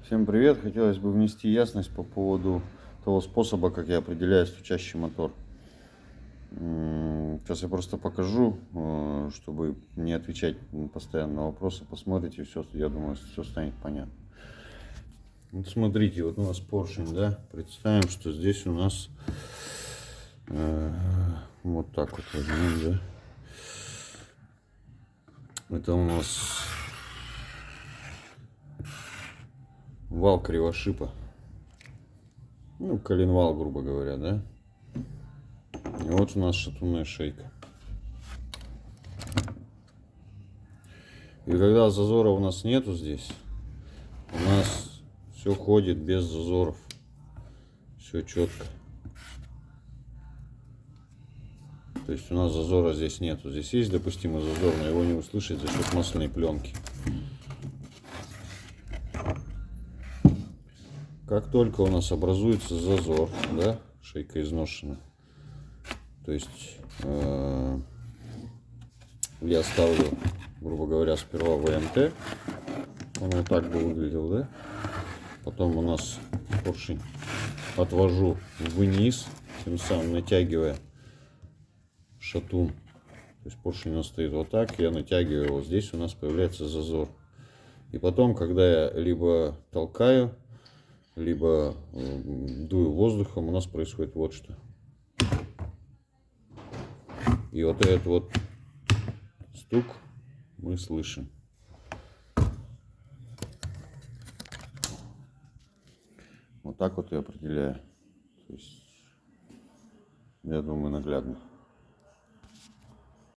Всем привет! Хотелось бы внести ясность по поводу того способа, как я определяю стучащий мотор. Сейчас я просто покажу, чтобы не отвечать постоянно на вопросы. Посмотрите, все, я думаю, все станет понятно. Вот смотрите, вот у нас поршень, да? Представим, что здесь у нас вот так вот возьмем, да? Это у нас вал кривошипа. Ну, коленвал, грубо говоря, да? И вот у нас шатунная шейка. И когда зазора у нас нету здесь, у нас все ходит без зазоров. Все четко. То есть у нас зазора здесь нету. Здесь есть допустимый зазор, но его не услышать за счет масляной пленки. Как только у нас образуется зазор, да, шейка изношена, то есть я ставлю, грубо говоря, сперва ВМТ, он вот так бы выглядел, да, потом у нас поршень отвожу вниз, тем самым натягивая шатун. То есть поршень у нас стоит вот так, я натягиваю его, здесь у нас появляется зазор. И потом, когда я либо толкаю, либо дую воздухом, у нас происходит вот что. И вот этот вот стук мы слышим. Вот так вот я определяю. То есть, я думаю, наглядно.